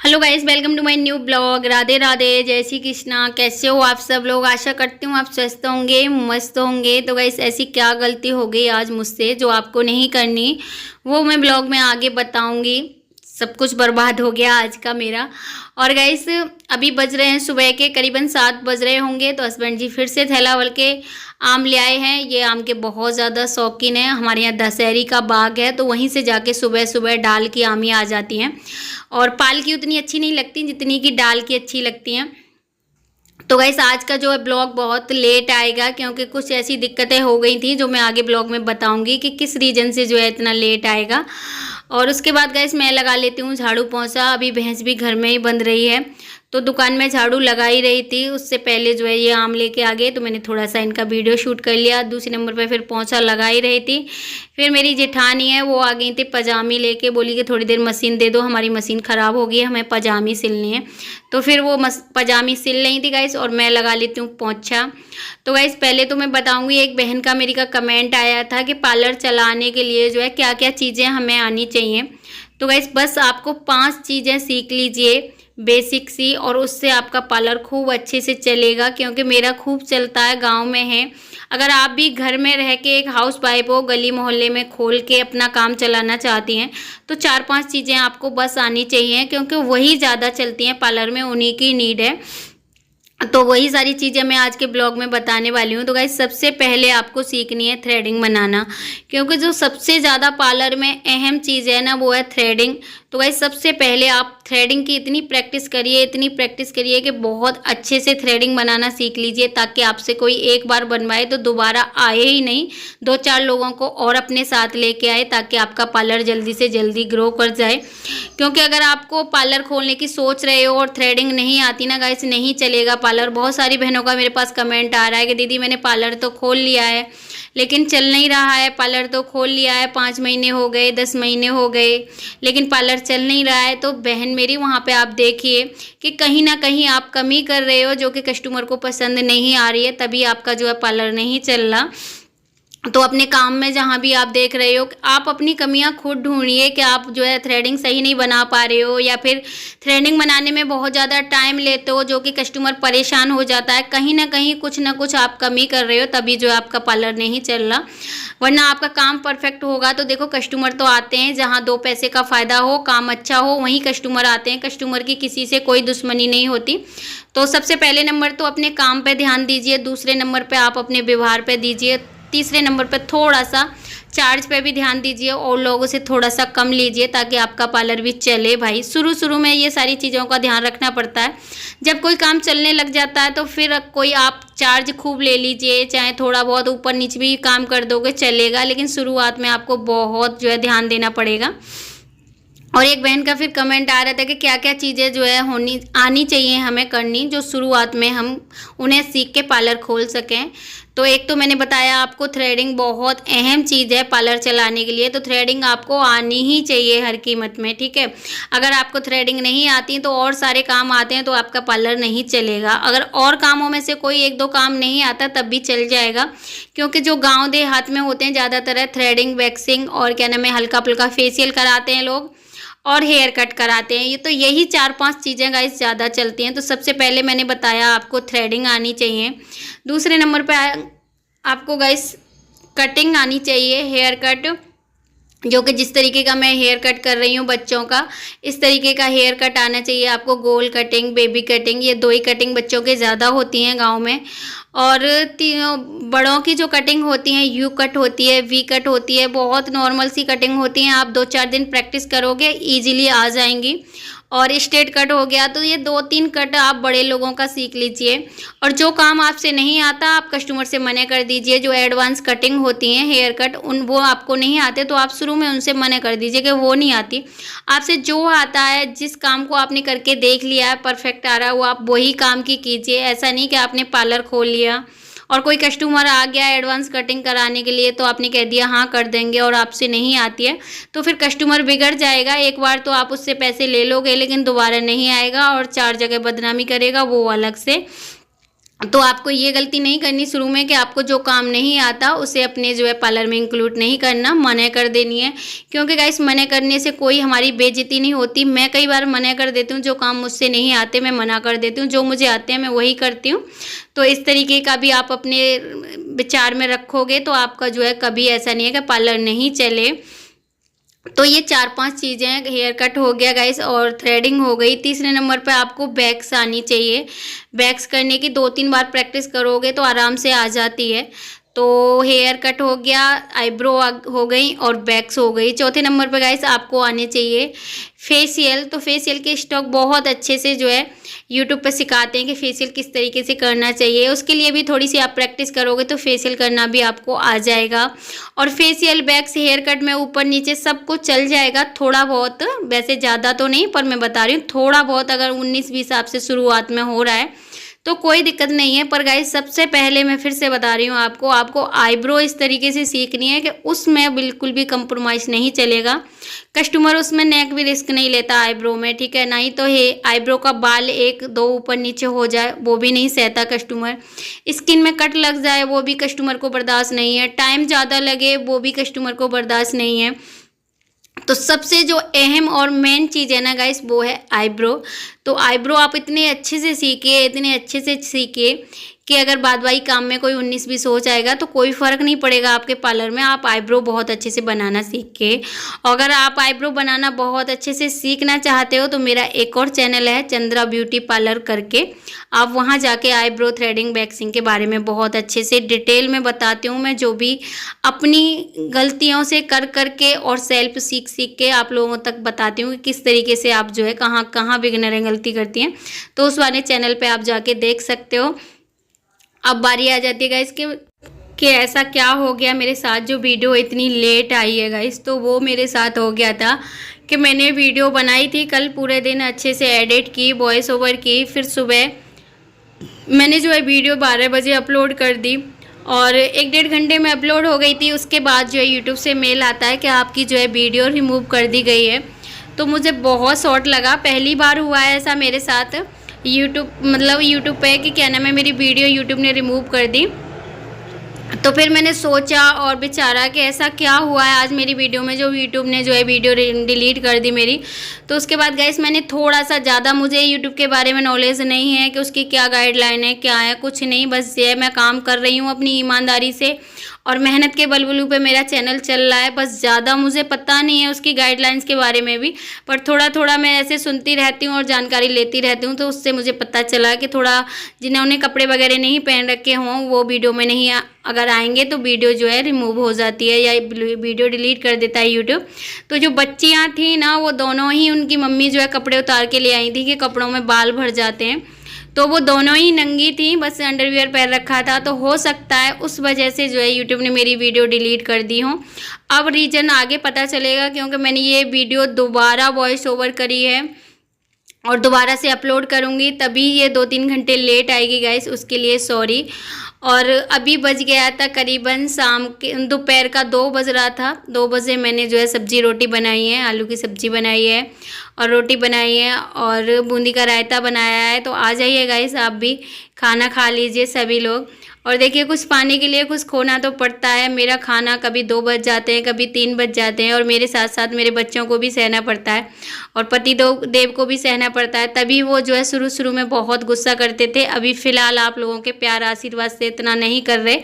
Hello guys, welcome to my new blog. Radhe Radhe, जय श्री कृष्णा। कैसे हो आप सब लोग? आशा करती हूँ आप स्वस्थ होंगे, मस्त होंगे। तो गाइस, ऐसी क्या गलती हो गई आज मुझसे जो आपको नहीं करनी, वो मैं ब्लॉग में आगे बताऊंगी। सब कुछ बर्बाद हो गया आज का मेरा। और गाइस, अभी बज रहे हैं सुबह के करीबन 7 बज रहे होंगे। तो हस्बैंड जी फिर से थैला भर के आम ले आए हैं। ये आम के बहुत ज़्यादा शौकीन हैं। हमारे यहाँ दशहरी का बाग है, तो वहीं से जाके सुबह सुबह डाल की आमी आ जाती हैं। और पाल की उतनी अच्छी नहीं लगती जितनी कि डाल की अच्छी लगती हैं। तो गाइस, आज का जो है ब्लॉग बहुत लेट आएगा, क्योंकि कुछ ऐसी दिक्कतें हो गई थी जो मैं आगे ब्लॉग में बताऊंगी कि किस रीज़न से जो है इतना लेट आएगा। और उसके बाद गाइस, मैं लगा लेती हूँ झाड़ू पोंछा। अभी भैंस भी घर में ही बंध रही है, तो दुकान में झाड़ू लगा ही रही थी। उससे पहले जो है ये आम लेके आ गए, तो मैंने थोड़ा सा इनका वीडियो शूट कर लिया। दूसरे नंबर पे फिर पोंछा लगा ही रही थी। फिर मेरी जेठानी है, वो आ गई थी पजामी लेके। बोली कि थोड़ी देर मशीन दे दो, हमारी मशीन ख़राब हो गई है, हमें पजामी सिलनी है। तो फिर वो पजामी सिल रही थी गाइस, और मैं लगा लेती हूँ पोंछा। तो गाइस, पहले तो मैं बताऊँगी, एक बहन का मेरी का कमेंट आया था कि पार्लर चलाने के लिए जो है क्या क्या चीज़ें हमें आनी चाहिए। तो गाइस, बस आपको 5 चीज़ें सीख लीजिए बेसिक सी, और उससे आपका पार्लर खूब अच्छे से चलेगा। क्योंकि मेरा खूब चलता है, गांव में है। अगर आप भी घर में रह के एक हाउस वाइफ हो, गली मोहल्ले में खोल के अपना काम चलाना चाहती हैं, तो 4-5 चीज़ें आपको बस आनी चाहिए, क्योंकि वही ज़्यादा चलती हैं पार्लर में, उन्हीं की नीड है। तो वही सारी चीज़ें मैं आज के ब्लॉग में बताने वाली हूँ। तो गाइस, सबसे पहले आपको सीखनी है थ्रेडिंग बनाना, क्योंकि जो सबसे ज़्यादा पार्लर में अहम चीज़ है ना, वो है थ्रेडिंग। तो गाइस, सबसे पहले आप थ्रेडिंग की इतनी प्रैक्टिस करिए कि बहुत अच्छे से थ्रेडिंग बनाना सीख लीजिए, ताकि आपसे कोई एक बार बनवाए तो दोबारा आए ही नहीं, 2-4 लोगों को और अपने साथ लेके आए, ताकि आपका पार्लर जल्दी से जल्दी ग्रो कर जाए। क्योंकि अगर आपको पार्लर खोलने की सोच रहे हो और थ्रेडिंग नहीं आती ना गाइस, नहीं चलेगा पार्लर। बहुत सारी बहनों का मेरे पास कमेंट आ रहा है कि दीदी मैंने पार्लर तो खोल लिया है, लेकिन चल नहीं रहा है। पार्लर तो खोल लिया है, 5 महीने हो गए, 10 महीने हो गए, लेकिन पार्लर चल नहीं रहा है। तो बहन मेरी, वहाँ पे आप देखिए कि कहीं ना कहीं आप कमी कर रहे हो, जो कि कस्टमर को पसंद नहीं आ रही है, तभी आपका जो है पार्लर नहीं चल रहा। तो अपने काम में जहाँ भी आप देख रहे हो, आप अपनी कमियां खुद ढूंढिए कि आप जो है थ्रेडिंग सही नहीं बना पा रहे हो, या फिर थ्रेडिंग बनाने में बहुत ज़्यादा टाइम लेते हो, जो कि कस्टमर परेशान हो जाता है। कहीं ना कुछ आप कमी कर रहे हो, तभी जो है आपका पार्लर नहीं चल रहा। वरना आपका काम परफेक्ट होगा तो देखो, कस्टमर तो आते हैं, जहाँ 2 पैसे का फ़ायदा हो, काम अच्छा हो, वहीं कस्टमर आते हैं। कस्टमर की किसी से कोई दुश्मनी नहीं होती। तो सबसे पहले नंबर तो अपने काम पर ध्यान दीजिए, दूसरे नंबर पर आप अपने व्यवहार पर दीजिए, तीसरे नंबर पे थोड़ा सा चार्ज पे भी ध्यान दीजिए, और लोगों से थोड़ा सा कम लीजिए, ताकि आपका पार्लर भी चले। भाई, शुरू में ये सारी चीज़ों का ध्यान रखना पड़ता है। जब कोई काम चलने लग जाता है तो फिर कोई आप चार्ज खूब ले लीजिए, चाहे थोड़ा बहुत ऊपर नीचे भी काम कर दोगे चलेगा, लेकिन शुरुआत में आपको बहुत जो है ध्यान देना पड़ेगा। और एक बहन का फिर कमेंट आ रहा था कि क्या क्या चीज़ें जो है आनी चाहिए हमें करनी, जो शुरुआत में हम उन्हें सीख के पार्लर खोल सकें। तो एक तो मैंने बताया आपको, थ्रेडिंग बहुत अहम चीज़ है पार्लर चलाने के लिए। तो थ्रेडिंग आपको आनी ही चाहिए हर कीमत में, ठीक है। अगर आपको थ्रेडिंग नहीं आती तो और सारे काम आते हैं, तो आपका पार्लर नहीं चलेगा। अगर और कामों में से कोई 1-2 काम नहीं आता तब भी चल जाएगा, क्योंकि जो गाँव देहात में होते हैं ज़्यादातर है थ्रेडिंग, वैक्सिंग और क्या नाम है, हल्का फुल्का फेशियल कराते हैं लोग, और हेयर कट कराते हैं। ये तो यही 4-5 चीज़ें गाइस ज़्यादा चलती हैं। तो सबसे पहले मैंने बताया आपको थ्रेडिंग आनी चाहिए। दूसरे नंबर पे आपको गाइस कटिंग आनी चाहिए, हेयर कट, जो कि जिस तरीके का मैं हेयर कट कर रही हूँ बच्चों का, इस तरीके का हेयर कट आना चाहिए आपको। गोल कटिंग, बेबी कटिंग, ये 2 ही कटिंग बच्चों के ज़्यादा होती हैं गांव में। और बड़ों की जो कटिंग होती हैं, यू कट होती है, वी कट होती है, बहुत नॉर्मल सी कटिंग होती हैं। आप 2-4 दिन प्रैक्टिस करोगे ईजिली आ जाएंगी। और स्ट्रेट कट हो गया, तो ये 2-3 कट आप बड़े लोगों का सीख लीजिए। और जो काम आपसे नहीं आता आप कस्टमर से मना कर दीजिए। जो एडवांस कटिंग होती हैं हेयर कट, वो आपको नहीं आते, तो आप शुरू में उनसे मना कर दीजिए कि वो नहीं आती। आपसे जो आता है, जिस काम को आपने करके देख लिया है, परफेक्ट आ रहा है, वो आप वही काम की कीजिए। ऐसा नहीं कि आपने पार्लर खोल लिया और कोई कस्टमर आ गया एडवांस कटिंग कराने के लिए, तो आपने कह दिया हाँ कर देंगे, और आपसे नहीं आती है, तो फिर कस्टमर बिगड़ जाएगा। एक बार तो आप उससे पैसे ले लोगे, लेकिन दोबारा नहीं आएगा और 4 जगह बदनामी करेगा वो अलग से। तो आपको ये गलती नहीं करनी शुरू में कि आपको जो काम नहीं आता उसे अपने जो है पार्लर में इंक्लूड नहीं करना, मना कर देनी है। क्योंकि गाइस मना करने से कोई हमारी बेइज्जती नहीं होती। मैं कई बार मना कर देती हूँ, जो काम मुझसे नहीं आते मैं मना कर देती हूँ, जो मुझे आते हैं मैं वही करती हूँ। तो इस तरीके का भी आप अपने विचार में रखोगे तो आपका जो है कभी ऐसा नहीं है कि पार्लर नहीं चले। तो ये 4-5 चीज़ें हैं। हेयर कट हो गया गाइस और थ्रेडिंग हो गई। तीसरे नंबर पे आपको वैक्स आनी चाहिए। वैक्स करने की 2-3 बार प्रैक्टिस करोगे तो आराम से आ जाती है। तो हेयर कट हो गया, आईब्रो हो गई और वैक्स हो गई। चौथे नंबर पे गाइस आपको आने चाहिए फेशियल। तो फेशियल के स्टॉक बहुत अच्छे से जो है यूट्यूब पे सिखाते हैं कि फेशियल किस तरीके से करना चाहिए। उसके लिए भी थोड़ी सी आप प्रैक्टिस करोगे तो फेशियल करना भी आपको आ जाएगा। और फेशियल, वैक्स, हेयर कट में ऊपर नीचे सब कुछ चल जाएगा थोड़ा बहुत, वैसे ज़्यादा तो नहीं पर मैं बता रही हूँ थोड़ा बहुत। अगर 19-20 आपसे शुरुआत में हो रहा है तो कोई दिक्कत नहीं है। पर गाइस सबसे पहले मैं फिर से बता रही हूँ आपको आईब्रो इस तरीके से सीखनी है कि उसमें बिल्कुल भी कंप्रोमाइज़ नहीं चलेगा। कस्टमर उसमें नेक भी रिस्क नहीं लेता आईब्रो में, ठीक है। नहीं तो हे आईब्रो का बाल 1-2 ऊपर नीचे हो जाए वो भी नहीं सहता कस्टमर। स्किन में कट लग जाए वो भी कस्टमर को बर्दाश्त नहीं है। टाइम ज़्यादा लगे वो भी कस्टमर को बर्दाश्त नहीं है। तो सबसे जो अहम और मेन चीज़ है ना गाइस वो है आईब्रो। तो आईब्रो आप इतने अच्छे से सीखिए कि अगर बाद बाकी काम में कोई 19-20 हो जाएगा तो कोई फ़र्क नहीं पड़ेगा आपके पार्लर में। आप आईब्रो बहुत अच्छे से बनाना सीख के, अगर आप आईब्रो बनाना बहुत अच्छे से सीखना चाहते हो तो मेरा एक और चैनल है चंद्रा ब्यूटी पार्लर करके, आप वहां जाके आईब्रो थ्रेडिंग, वैक्सिंग के बारे में बहुत अच्छे से डिटेल में बताती हूँ। मैं जो भी अपनी गलतियों से कर के और सेल्फ सीख के आप लोगों तक बताती हूँ कि किस तरीके से आप जो है कहाँ कहाँ बिगिनरें गलती करती हैं। तो उस वाले चैनल पे आप जाके देख सकते हो। अब बारी आ जाती है गाइस कि ऐसा क्या हो गया मेरे साथ जो वीडियो इतनी लेट आई है गाइस। तो वो मेरे साथ हो गया था कि मैंने वीडियो बनाई थी कल, पूरे दिन अच्छे से एडिट की, वॉइस ओवर की, फिर सुबह मैंने जो है वीडियो 12 बजे अपलोड कर दी और 1-1.5 घंटे में अपलोड हो गई थी। उसके बाद जो है यूट्यूब से मेल आता है कि आपकी जो है वीडियो रिमूव कर दी गई है। तो मुझे बहुत शॉर्ट लगा, पहली बार हुआ है ऐसा मेरे साथ यूट्यूब पे कि क्या नाम है मेरी वीडियो यूट्यूब ने रिमूव कर दी। तो फिर मैंने सोचा और विचारा कि ऐसा क्या हुआ है आज मेरी वीडियो में जो यूट्यूब ने जो है वीडियो डिलीट कर दी मेरी। तो उसके बाद गाइस मैंने थोड़ा सा ज़्यादा, मुझे यूट्यूब के बारे में नॉलेज नहीं है कि उसकी क्या गाइडलाइन है क्या है, कुछ नहीं, बस ये मैं काम कर रही हूँ अपनी ईमानदारी से और मेहनत के बलबूते पे मेरा चैनल चल रहा है। बस ज़्यादा मुझे पता नहीं है उसकी गाइडलाइंस के बारे में भी, पर थोड़ा थोड़ा मैं ऐसे सुनती रहती हूँ और जानकारी लेती रहती हूँ। तो उससे मुझे पता चला कि थोड़ा जिन्होंने कपड़े वगैरह नहीं पहन रखे हों वो वीडियो में नहीं अगर आएंगे तो वीडियो जो है रिमूव हो जाती है या वीडियो डिलीट कर देता है यूट्यूब। तो जो बच्चियाँ थी ना वो दोनों ही, उनकी मम्मी जो है कपड़े उतार के ले आई थी कि कपड़ों में बाल भर जाते हैं, तो वो दोनों ही नंगी थी, बस अंडरवियर पहन रखा था। तो हो सकता है उस वजह से जो है यूट्यूब ने मेरी वीडियो डिलीट कर दी हो। अब रीज़न आगे पता चलेगा क्योंकि मैंने ये वीडियो दोबारा वॉइस ओवर करी है और दोबारा से अपलोड करूँगी, तभी ये 2-3 घंटे लेट आएगी गाइस, उसके लिए सॉरी। और अभी बज गया था करीबन शाम के, दोपहर का 2 बज रहा था। 2 बजे मैंने जो है सब्जी रोटी बनाई है, आलू की सब्जी बनाई है और रोटी बनाई है और बूंदी का रायता बनाया है। तो आ जाइए गाइस, आप भी खाना खा लीजिए सभी लोग। और देखिए कुछ पाने के लिए कुछ खोना तो पड़ता है। मेरा खाना कभी 2 बज जाते हैं, कभी 3 बज जाते हैं और मेरे साथ साथ मेरे बच्चों को भी सहना पड़ता है और पति देव को भी सहना पड़ता है। तभी वो जो है शुरू में बहुत गुस्सा करते थे। अभी फ़िलहाल आप लोगों के प्यार आशीर्वाद से इतना नहीं कर रहे,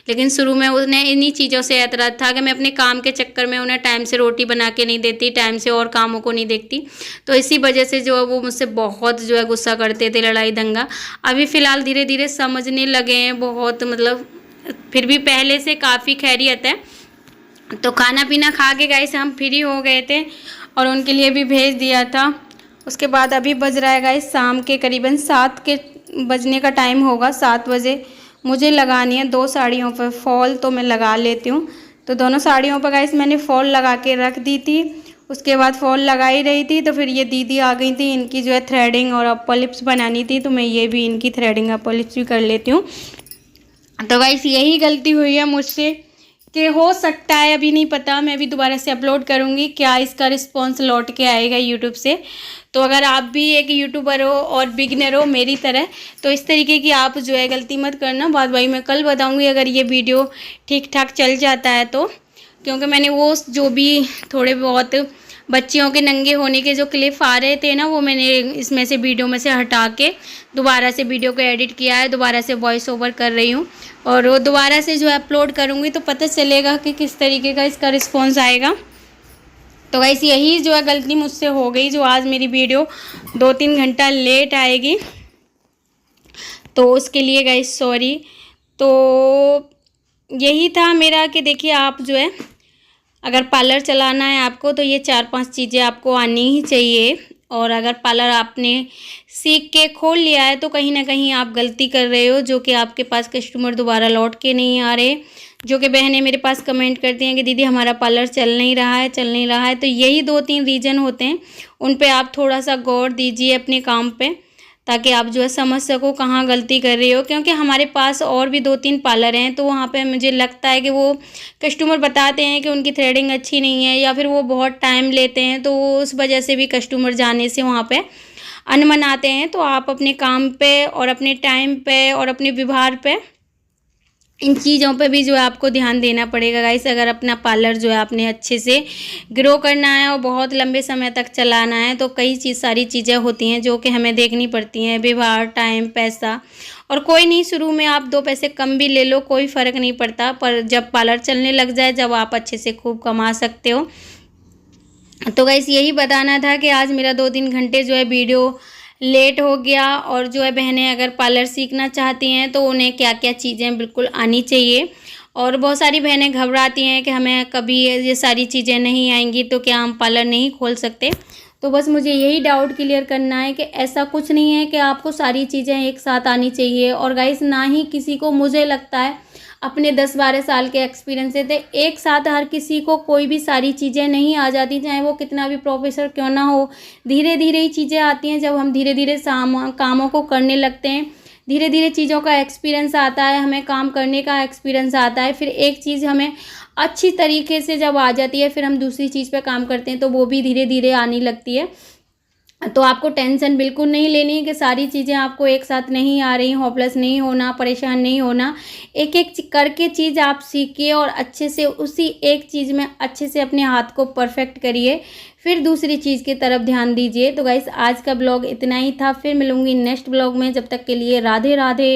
लेकिन शुरू में उन्हें इन्हीं चीज़ों से एतराज़ था कि मैं अपने काम के चक्कर में उन्हें टाइम से रोटी बना के नहीं देती, टाइम से और कामों को नहीं देखती। तो इसी वजह से जो है वो मुझसे बहुत जो है गुस्सा करते थे, लड़ाई दंगा। अभी फ़िलहाल धीरे धीरे समझने लगे हैं बहुत, मतलब फिर भी पहले से काफ़ी खैरियत है। तो खाना पीना खा के गाइस हम फ्री हो गए थे और उनके लिए भी भेज दिया था। उसके बाद अभी बज रहा है गाइस शाम के करीबन 7 के बजने का टाइम होगा। 7 बजे मुझे लगानी है 2 साड़ियों पर फॉल, तो मैं लगा लेती हूँ। तो दोनों साड़ियों पर गाइस मैंने फॉल लगा के रख दी थी। उसके बाद फॉल लगा ही रही थी तो फिर ये दीदी आ गई थी, इनकी जो है थ्रेडिंग और अपर लिप्स बनानी थी, तो मैं ये भी इनकी थ्रेडिंग अपर लिप्स भी कर लेती हूँ। तो गाइस यही गलती हुई है मुझसे कि हो सकता है, अभी नहीं पता, मैं भी दोबारा से अपलोड करूँगी, क्या इसका रिस्पॉन्स लौट के आएगा यूट्यूब से। तो अगर आप भी एक यूट्यूबर हो और बिगनर हो मेरी तरह, तो इस तरीके की आप जो है गलती मत करना। बाद भाई मैं कल बताऊँगी अगर ये वीडियो ठीक ठाक चल जाता है तो, क्योंकि मैंने वो जो भी थोड़े बहुत बच्चियों के नंगे होने के जो क्लिप आ रहे थे ना, वो मैंने इसमें से वीडियो में से हटा के दोबारा से वीडियो को एडिट किया है, दोबारा से वॉइस ओवर कर रही हूँ और वो दोबारा से जो है अपलोड करूँगी तो पता चलेगा कि किस तरीके का इसका रिस्पॉन्स आएगा। तो गाइस यही जो है गलती मुझसे हो गई, जो आज मेरी वीडियो 2-3 घंटा लेट आएगी, तो उसके लिए गाइस सॉरी। तो यही था मेरा कि देखिए आप जो है अगर पार्लर चलाना है आपको तो ये 4-5 चीज़ें आपको आनी ही चाहिए। और अगर पार्लर आपने सीख के खोल लिया है तो कहीं ना कहीं आप गलती कर रहे हो, जो कि आपके पास कस्टमर दोबारा लौट के नहीं आ रहे। जो कि बहनें मेरे पास कमेंट करती हैं कि दीदी हमारा पार्लर चल नहीं रहा है। तो यही 2-3 रीज़न होते हैं, उन पे आप थोड़ा सा गौर दीजिए अपने काम पे, ताकि आप जो है समझ सको कहाँ गलती कर रही हो। क्योंकि हमारे पास और भी 2-3 पार्लर हैं, तो वहाँ पे मुझे लगता है कि वो कस्टमर बताते हैं कि उनकी थ्रेडिंग अच्छी नहीं है या फिर वो बहुत टाइम लेते हैं, तो उस वजह से भी कस्टमर जाने से वहाँ पे अनमनाते हैं। तो आप अपने काम पे और अपने टाइम पे और अपने व्यवहार पे, इन चीज़ों पे भी जो है आपको ध्यान देना पड़ेगा गाइस। अगर अपना पार्लर जो है आपने अच्छे से ग्रो करना है और बहुत लंबे समय तक चलाना है, तो कई सारी चीज़ें होती हैं जो कि हमें देखनी पड़ती हैं, व्यवहार, टाइम, पैसा। और कोई नहीं, शुरू में आप 2 पैसे कम भी ले लो, कोई फ़र्क नहीं पड़ता, पर जब पार्लर चलने लग जाए, जब आप अच्छे से खूब कमा सकते हो। तो गाइस यही बताना था कि आज मेरा 2-3 घंटे जो है वीडियो लेट हो गया। और जो है बहनें अगर पार्लर सीखना चाहती हैं तो उन्हें क्या क्या चीज़ें बिल्कुल आनी चाहिए। और बहुत सारी बहनें घबराती हैं कि हमें कभी ये सारी चीज़ें नहीं आएंगी तो क्या हम पार्लर नहीं खोल सकते। तो बस मुझे यही डाउट क्लियर करना है कि ऐसा कुछ नहीं है कि आपको सारी चीज़ें एक साथ आनी चाहिए। और गाइस ना ही किसी को, मुझे लगता है अपने 10-12 साल के एक्सपीरियंस से, थे एक साथ हर किसी को कोई भी सारी चीज़ें नहीं आ जाती, चाहे वो कितना भी प्रोफेसर क्यों ना हो। धीरे धीरे ही चीज़ें आती हैं, जब हम धीरे धीरे कामों को करने लगते हैं, धीरे धीरे चीज़ों का एक्सपीरियंस आता है, हमें काम करने का एक्सपीरियंस आता है। फिर एक चीज़ हमें अच्छी तरीके से जब आ जाती है, फिर हम दूसरी चीज़ पे काम करते हैं तो वो भी धीरे धीरे आने लगती है। तो आपको टेंशन बिल्कुल नहीं लेनी है कि सारी चीज़ें आपको एक साथ नहीं आ रही, होपलेस नहीं होना, परेशान नहीं होना। एक एक करके चीज़ आप सीखिए और अच्छे से उसी एक चीज़ में अच्छे से अपने हाथ को परफेक्ट करिए, फिर दूसरी चीज़ की तरफ ध्यान दीजिए। तो गाइस आज का ब्लॉग इतना ही था, फिर मिलूंगी नेक्स्ट ब्लॉग में, जब तक के लिए राधे राधे।